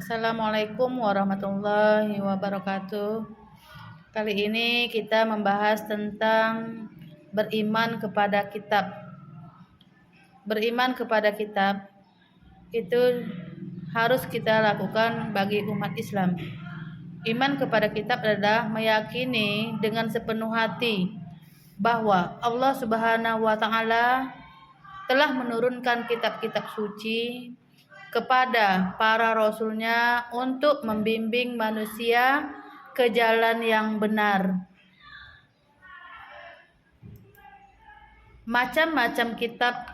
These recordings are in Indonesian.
Assalamualaikum warahmatullahi wabarakatuh. Kali ini kita membahas tentang beriman kepada kitab. Beriman kepada kitab itu harus kita lakukan bagi umat Islam. Iman kepada kitab adalah meyakini dengan sepenuh hati bahwa Allah Subhanahu wa taala telah menurunkan kitab-kitab suci kepada para rasulnya untuk membimbing manusia ke jalan yang benar. Macam-macam kitab,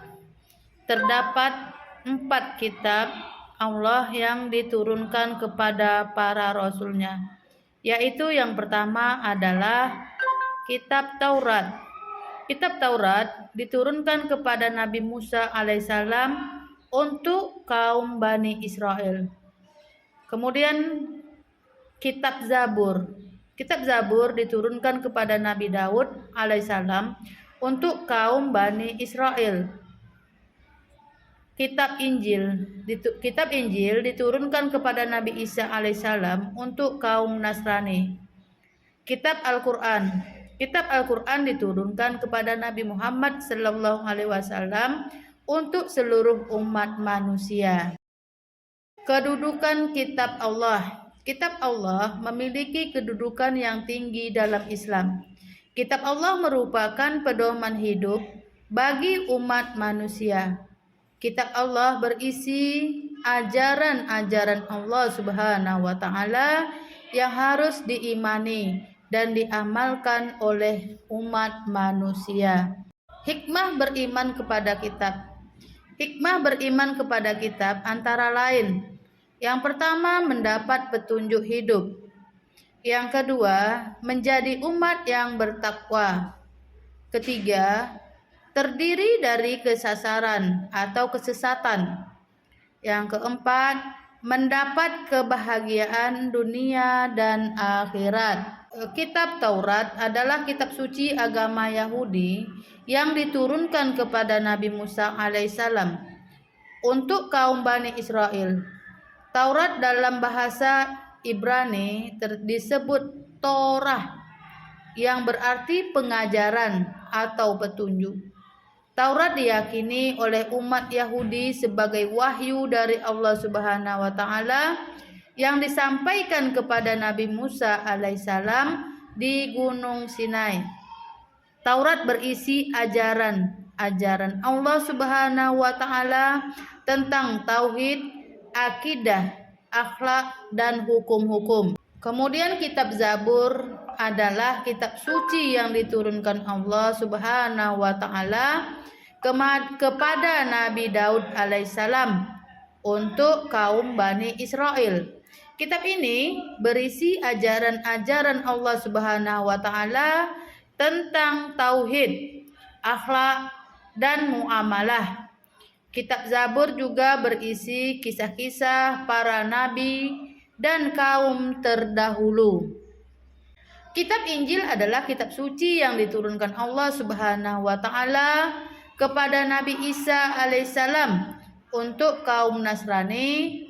terdapat 4 kitab Allah yang diturunkan kepada para rasulnya, yaitu yang pertama adalah kitab Taurat. Kitab Taurat diturunkan kepada Nabi Musa alaihissalam untuk kaum Bani Israel. Kemudian kitab Zabur. Kitab Zabur diturunkan kepada Nabi Daud alaihissalam untuk kaum Bani Israel. Kitab Injil diturunkan kepada Nabi Isa alaihissalam untuk kaum Nasrani. Kitab Al-Quran. Kitab Al-Quran diturunkan kepada Nabi Muhammad sallallahu alaihi wasallam untuk seluruh umat manusia. Kedudukan kitab Allah. Kitab Allah memiliki kedudukan yang tinggi dalam Islam. Kitab Allah merupakan pedoman hidup bagi umat manusia. Kitab Allah berisi ajaran-ajaran Allah Subhanahu wa taala yang harus diimani dan diamalkan oleh umat manusia. Hikmah beriman kepada kitab. Hikmah beriman kepada kitab antara lain: yang pertama, mendapat petunjuk hidup. Yang kedua, menjadi umat yang bertakwa. Ketiga, terdiri dari kesasaran atau kesesatan. Yang keempat, mendapat kebahagiaan dunia dan akhirat. Kitab Taurat adalah kitab suci agama Yahudi yang diturunkan kepada Nabi Musa alaihissalam untuk kaum Bani Israel. Taurat dalam bahasa Ibrani disebut Torah, yang berarti pengajaran atau petunjuk. Taurat diyakini oleh umat Yahudi sebagai wahyu dari Allah Subhanahu wa taala yang disampaikan kepada Nabi Musa alaihissalam di Gunung Sinai. Taurat berisi ajaran Allah Subhanahu wa taala tentang tauhid, akidah, akhlak, dan hukum-hukum. Kemudian kitab Zabur adalah kitab suci yang diturunkan Allah Subhanahu wa taala kepada Nabi Daud alaihissalam untuk kaum Bani Israel. Kitab ini berisi ajaran-ajaran Allah Subhanahu wa taala tentang tauhid, akhlak, dan muamalah. Kitab Zabur juga berisi kisah-kisah para nabi dan kaum terdahulu. Kitab Injil adalah kitab suci yang diturunkan Allah Subhanahu wa taala kepada Nabi Isa alaihissalam untuk kaum Nasrani.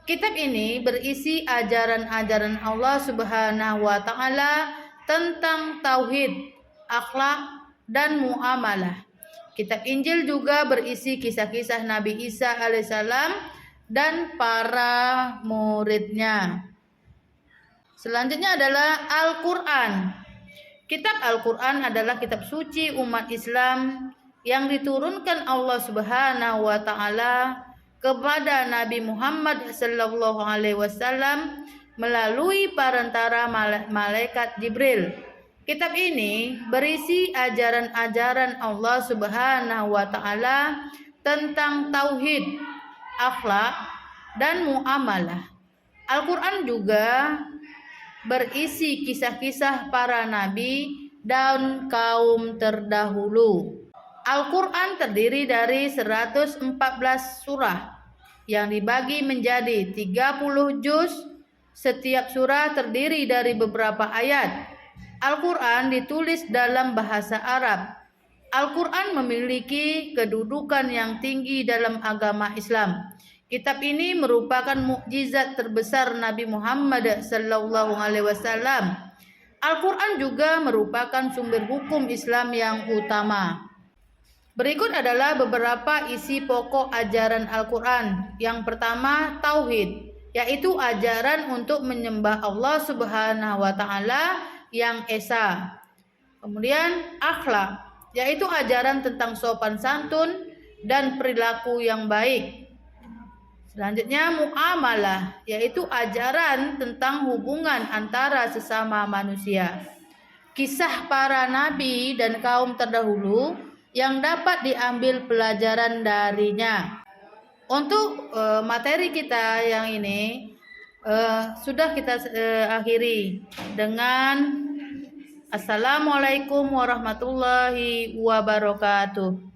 Kitab ini berisi ajaran-ajaran Allah Subhanahu wa taala tentang tauhid, akhlak, dan muamalah. Kitab Injil juga berisi kisah-kisah Nabi Isa alaihissalam dan para muridnya. Selanjutnya adalah Al-Quran. Kitab Al-Quran adalah kitab suci umat Islam yang diturunkan Allah Subhanahu wa taala kepada Nabi Muhammad sallallahu alaihi wasallam melalui perantara malaikat Jibril. Kitab ini berisi ajaran-ajaran Allah Subhanahu wa taala tentang tauhid, akhlak, dan muamalah. Al-Quran juga berisi kisah-kisah para nabi dan kaum terdahulu. Al-Quran terdiri dari 114 surah yang dibagi menjadi 30 juz. Setiap surah terdiri dari beberapa ayat. Al-Quran ditulis dalam bahasa Arab. Al-Quran memiliki kedudukan yang tinggi dalam agama Islam. Kitab ini merupakan mukjizat terbesar Nabi Muhammad sallallahu alaihi wasallam. Al-Quran juga merupakan sumber hukum Islam yang utama. Berikut adalah beberapa isi pokok ajaran Al-Quran. Yang pertama, tauhid, yaitu ajaran untuk menyembah Allah Subhanahu wa taala yang esa. Kemudian akhlak, yaitu ajaran tentang sopan santun dan perilaku yang baik. Selanjutnya muamalah, yaitu ajaran tentang hubungan antara sesama manusia. Kisah para nabi dan kaum terdahulu yang dapat diambil pelajaran darinya. Untuk materi kita yang ini sudah kita akhiri dengan Assalamualaikum warahmatullahi wabarakatuh.